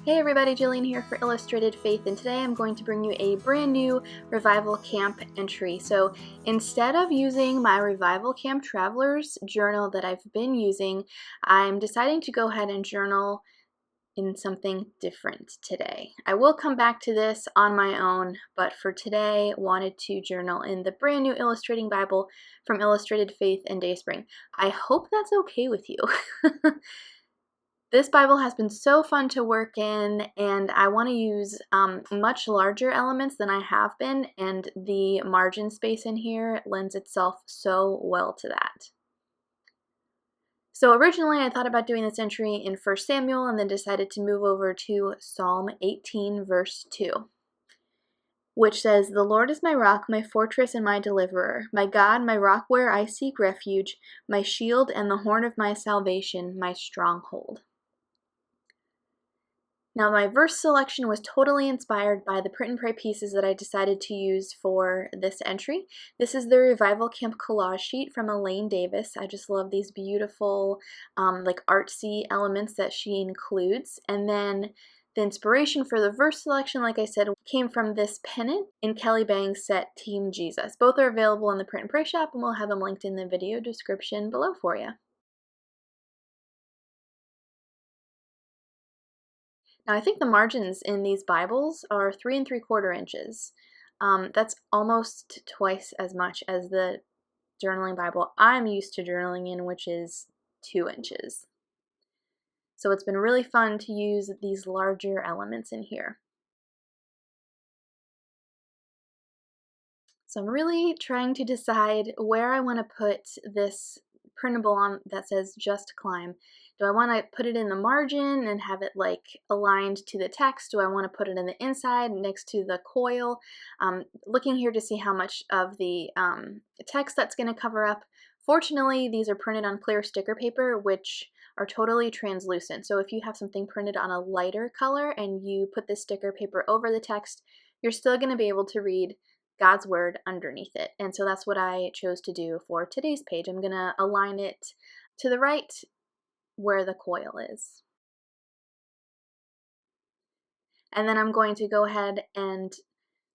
Hey everybody, Jillian here for Illustrated Faith, and today I'm going to bring you a brand new Revival Camp entry. So instead of using my Revival Camp Traveler's journal that I've been using, I'm deciding to go ahead and journal in something different today. I will come back to this on my own, but for today, wanted to journal in the brand new Illustrating Bible from Illustrated Faith and DaySpring. I hope that's okay with you. This Bible has been so fun to work in, and I want to use much larger elements than I have been, and the margin space in here lends itself so well to that. So originally I thought about doing this entry in 1 Samuel and then decided to move over to Psalm 18 verse 2, which says, "The Lord is my rock, my fortress, and my deliverer, my God, my rock where I seek refuge, my shield and the horn of my salvation, my stronghold." Now, my verse selection was totally inspired by the print and pray pieces that I decided to use for this entry. This is the Revival Camp collage sheet from Elaine Davis. I just love these beautiful, like artsy elements that she includes. And then the inspiration for the verse selection, like I said, came from this pennant in Kelly Bang's set, Team Jesus. Both are available in the print and pray shop, and we'll have them linked in the video description below for you. Now, I think the margins in these Bibles are 3 3/4 inches. That's almost twice as much as the journaling Bible I'm used to journaling in, which is 2 inches. So it's been really fun to use these larger elements in here. So I'm really trying to decide where I want to put this printable on that says "Just Climb." Do I want to put it in the margin and have it like aligned to the text? Do I want to put it in the inside next to the coil? Looking here to see how much of the text that's going to cover up. Fortunately, these are printed on clear sticker paper, which are totally translucent. So if you have something printed on a lighter color and you put this sticker paper over the text, you're still going to be able to read God's word underneath it. And so that's what I chose to do for today's page. I'm going to align it to the right where the coil is. And then I'm going to go ahead and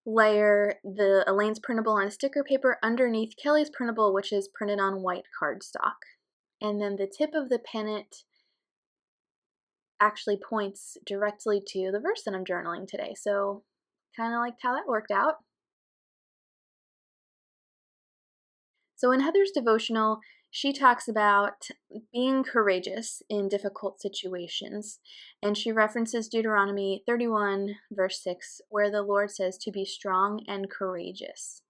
layer the Elaine's printable on sticker paper underneath Kelly's printable, which is printed on white cardstock. And then the tip of the pennant actually points directly to the verse that I'm journaling today. So kind of liked how that worked out. So in Heather's devotional, she talks about being courageous in difficult situations, and she references Deuteronomy 31 verse 6, where the Lord says to be strong and courageous.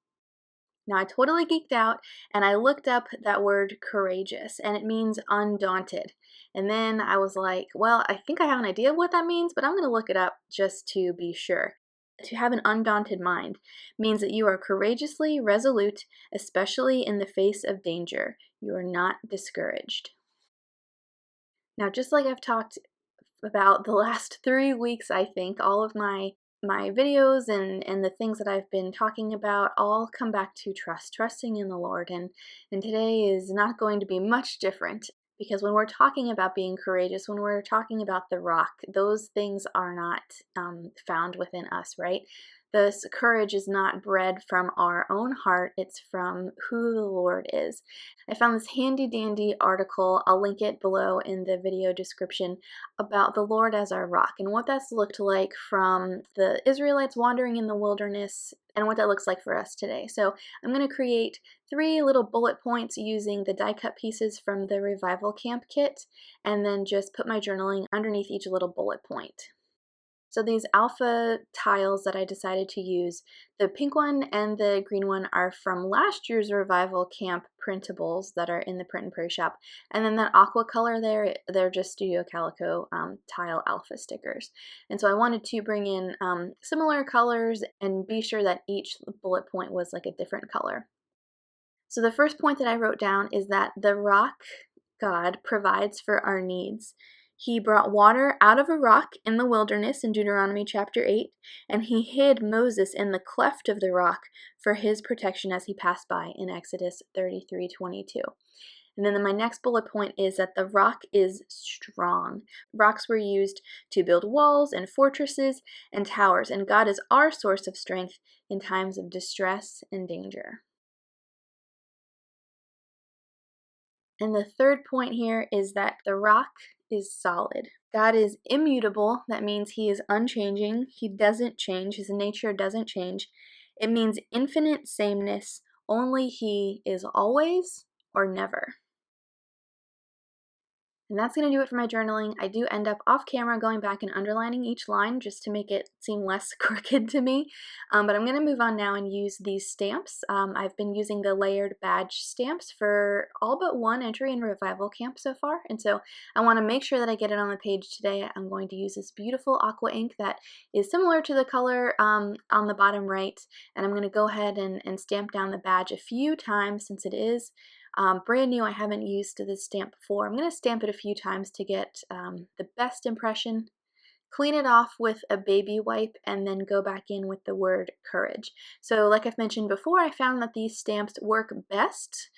Now I totally geeked out and I looked up that word courageous, and it means undaunted. And then I was like, well, I think I have an idea of what that means, but I'm going to look it up just to be sure. To have an undaunted mind means that you are courageously resolute, especially in the face of danger. You are not discouraged. Now, just like I've talked about the last 3 weeks, I think, all of my videos and the things that I've been talking about all come back to trusting in the Lord. And today is not going to be much different. Because when we're talking about being courageous, when we're talking about the rock, those things are not found within us, right? This courage is not bred from our own heart, it's from who the Lord is. I found this handy dandy article, I'll link it below in the video description, about the Lord as our rock and what that's looked like from the Israelites wandering in the wilderness and what that looks like for us today. So I'm going to create 3 little bullet points using the die cut pieces from the Revival Camp kit, and then just put my journaling underneath each little bullet point. So these alpha tiles that I decided to use, the pink one and the green one are from last year's Revival Camp printables that are in the print and pray shop. And then that aqua color there, they're just Studio Calico tile alpha stickers. And so I wanted to bring in similar colors and be sure that each bullet point was like a different color. So the first point that I wrote down is that the rock God provides for our needs. He brought water out of a rock in the wilderness in Deuteronomy chapter 8, and he hid Moses in the cleft of the rock for his protection as he passed by in Exodus 33:22. And then my next bullet point is that the rock is strong. Rocks were used to build walls and fortresses and towers, and God is our source of strength in times of distress and danger. And the third point here is that the rock is solid. God is immutable. That means he is unchanging. He doesn't change. His nature doesn't change. It means infinite sameness. Only he is always or never. And that's going to do it for my journaling. I do end up off camera going back and underlining each line just to make it seem less crooked to me. But I'm going to move on now and use these stamps. I've been using the layered badge stamps for all but one entry in Revival Camp so far. And so I want to make sure that I get it on the page today. I'm going to use this beautiful aqua ink that is similar to the color on the bottom right. And I'm going to go ahead and stamp down the badge a few times since it is brand new. I haven't used this stamp before. I'm going to stamp it a few times to get the best impression, clean it off with a baby wipe, and then go back in with the word courage. So like I've mentioned before, I found that these stamps work best,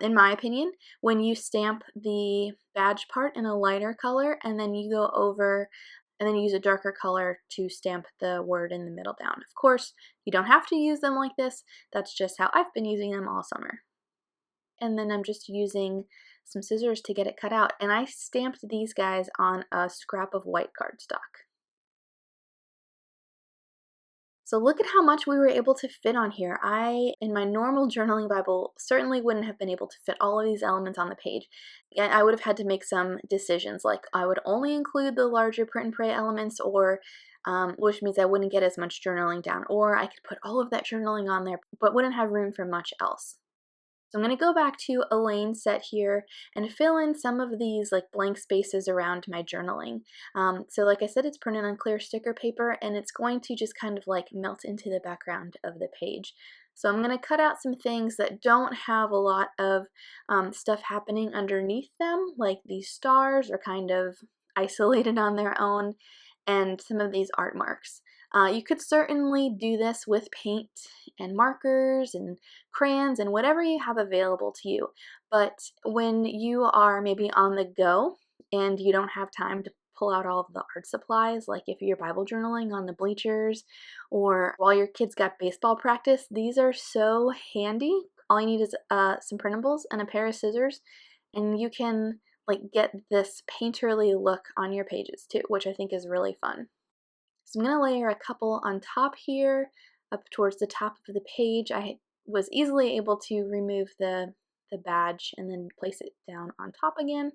in my opinion, when you stamp the badge part in a lighter color and then you go over and then use a darker color to stamp the word in the middle down. Of course, you don't have to use them like this. That's just how I've been using them all summer. And then I'm just using some scissors to get it cut out. And I stamped these guys on a scrap of white cardstock. So look at how much we were able to fit on here. In my normal journaling Bible, certainly wouldn't have been able to fit all of these elements on the page. I would have had to make some decisions, like I would only include the larger print and pray elements, or which means I wouldn't get as much journaling down, or I could put all of that journaling on there, but wouldn't have room for much else. So I'm going to go back to Elaine's set here and fill in some of these like blank spaces around my journaling. So like I said, it's printed on clear sticker paper and it's going to just kind of like melt into the background of the page. So I'm going to cut out some things that don't have a lot of stuff happening underneath them, like these stars are kind of isolated on their own, and some of these art marks. You could certainly do this with paint and markers and crayons and whatever you have available to you. But when you are maybe on the go and you don't have time to pull out all of the art supplies, like if you're Bible journaling on the bleachers or while your kids got baseball practice, these are so handy. All you need is some printables and a pair of scissors, and you can like get this painterly look on your pages too, which I think is really fun. So I'm going to layer a couple on top here, up towards the top of the page. I was easily able to remove the badge and then place it down on top again.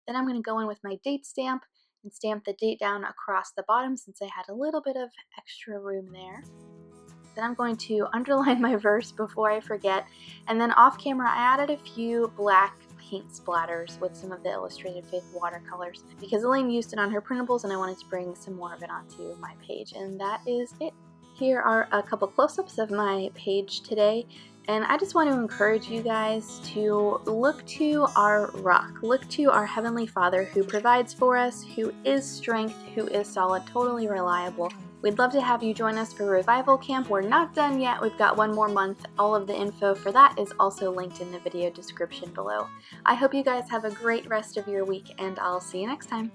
Then I'm going to go in with my date stamp and stamp the date down across the bottom since I had a little bit of extra room there. Then I'm going to underline my verse before I forget, and then off camera I added a few black paint splatters with some of the Illustrated Faith watercolors because Elaine used it on her printables and I wanted to bring some more of it onto my page, and that is it. Here are a couple close-ups of my page today, and I just want to encourage you guys to look to our rock, look to our Heavenly Father who provides for us, who is strength, who is solid, totally reliable. We'd love to have you join us for Revival Camp. We're not done yet. We've got one more month. All of the info for that is also linked in the video description below. I hope you guys have a great rest of your week, and I'll see you next time.